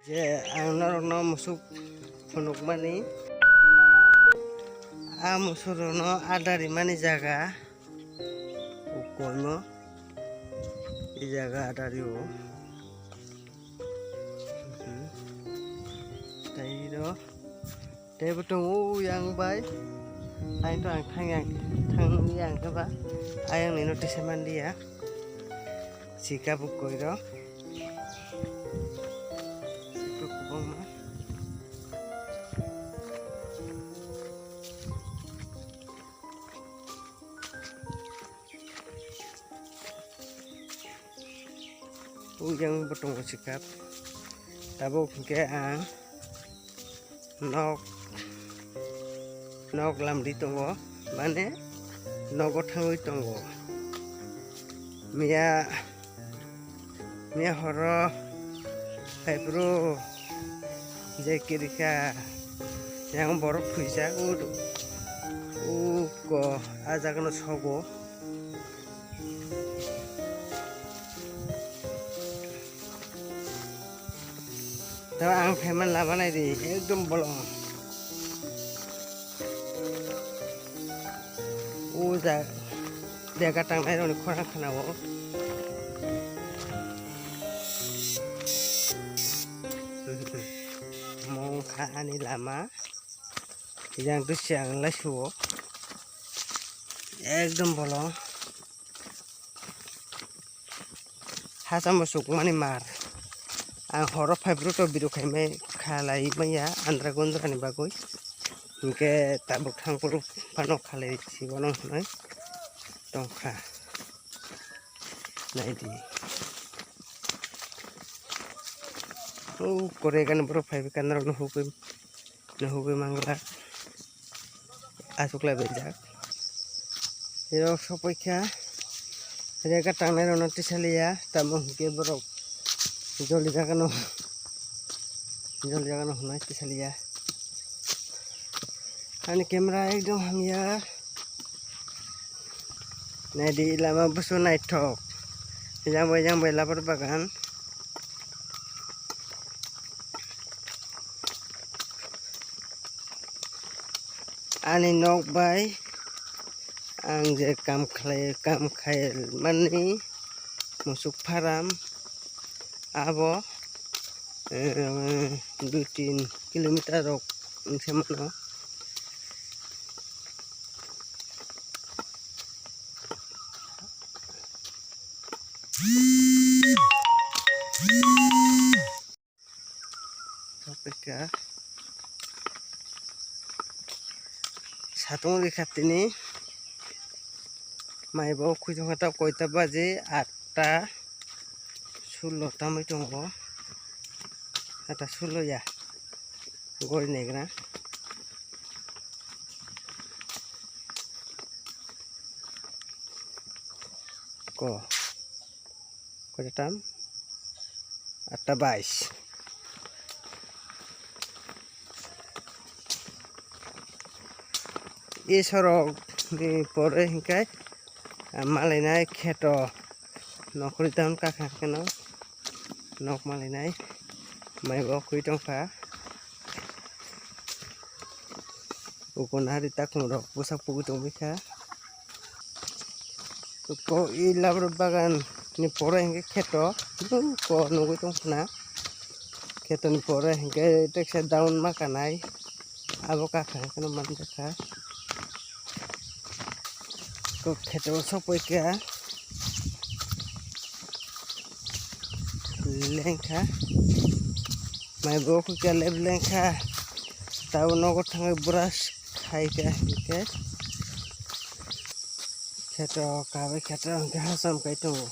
je ang narokno musuk phunukmani musurono adari mani jaga ukono i jaga adari o tairo tebutong yang bai aing to ang thang yang ka ba ayang ni notice man dia sikap koiro yang betong sikap tabo ke ang nok lam di tongo mane nogo thangoi tongo mia horo paipro je kirika yang borok phuisa ko ajagono sogo tao ang pheman lama nai di ekdom bolong jaga tang nai roni khorang khanao mong kha ani lama yang tu siang lasuo ekdom bolong hasam masuk mani mar ang horo fibro to biru khaimai khalai maya andra gondra ni bagoi ke tabuk thangpuru panok khalai sibono noi tongkha naidi koregan bro five kanro no hupe mangla asukla bejak ero sopoikha rega tangnai rono tisalia tamong ke bro joli jaga no hunai tisalia ani kamera ekdom hamya nadi lama busu nai thok yang bai lapar bagan ani nok bai ang je kam khai mani musuk faram abo 2-3 kilometer rok semano sampai satu katini mai bau kujung kata koita baje 8 16 tamai tongo 8 16 ya goi negra ko tam 8 22 e sorok ni pore hingkai malainai kheto nokri tam kakha keno nok malainai maibo kui tongkha ukonari takung rok pusak pugu tongmikha ko i labro bagan ni pore hingke kheto ko nugui tongkhana kheto ni pore hingke teksa down makanai abo kakha keno manjakha ko kheto sopoikha lengkha maibo kuka leb lengkha tau nogo thangai brush khaika hingke kheto kabe kheto hingke hasam kai tongo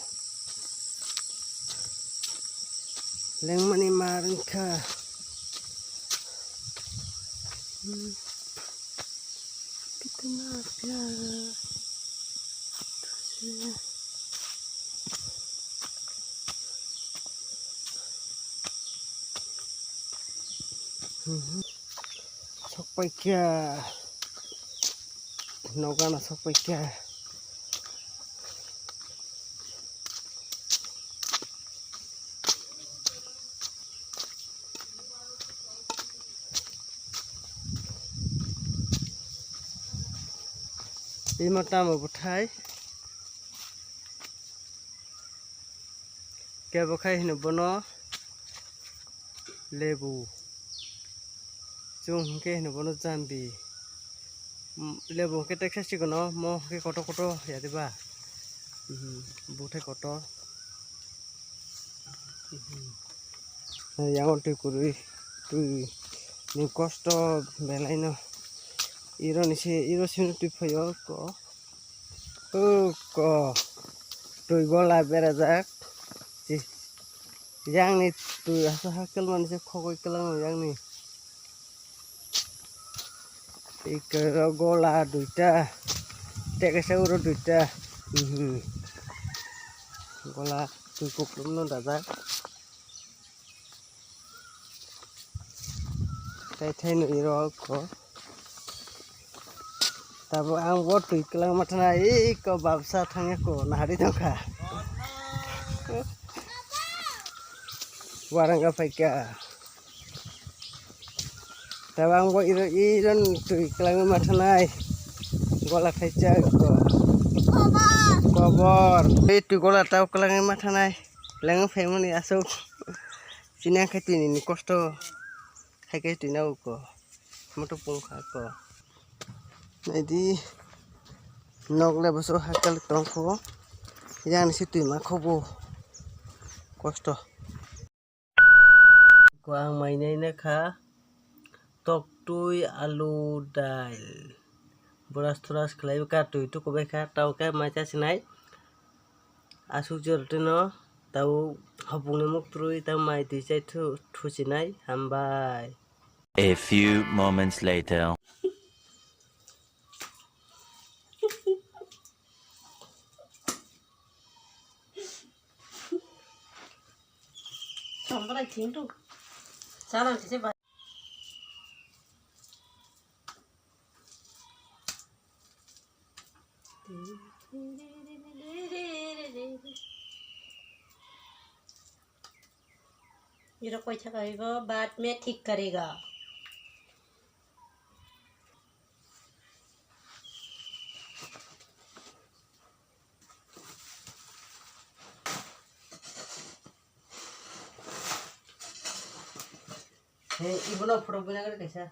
lengmani maringkha kitna pyara sokpaikya nogana sokpaikya Ima tamu buthai. Kebo khai hino bono lebu. Chung ke hino bono jambi. Lebu ke teksasi kono mo ke koto ya diba. Buthai koto. Yang tu kurui tu ni kosto belai no. Iro sini tu payo ko. Ko tu gola berajak. Yang ni tu asa hakal manusia khogoi kelang yang ni. Ikero gola duita. Tekasa uro duita. Gola tu kuklum no dajak. Thai no iro ko. Tabo ang go tu kelang matana ko babsa thangya ko nahari dongka. Warangga paika. Tabang go iron tu kelang matanai. Gola khaija ko. Kobor. Tu gola tau kelang matanai. Lang family asuk. Sinang khati ni kosto. Khai tu nau ko. Moto pungkha ko. Jadi nok le boso hakal tongko. Yang ni situ ma khobo. Kosto. Ko ang mainai na kha tok tui alu dal. Boras thoras khlai ka tui tu ko be kha tau ka ma cha sinai. Asu jotono tau hapung ne muk trui tau mai ti chai thu sinai hambai. A few moments later. Somebody think to. Sana kise ba. ये तो कोई करेगा बाद में ठीक करेगा Ibu no foto punya kan kaisa.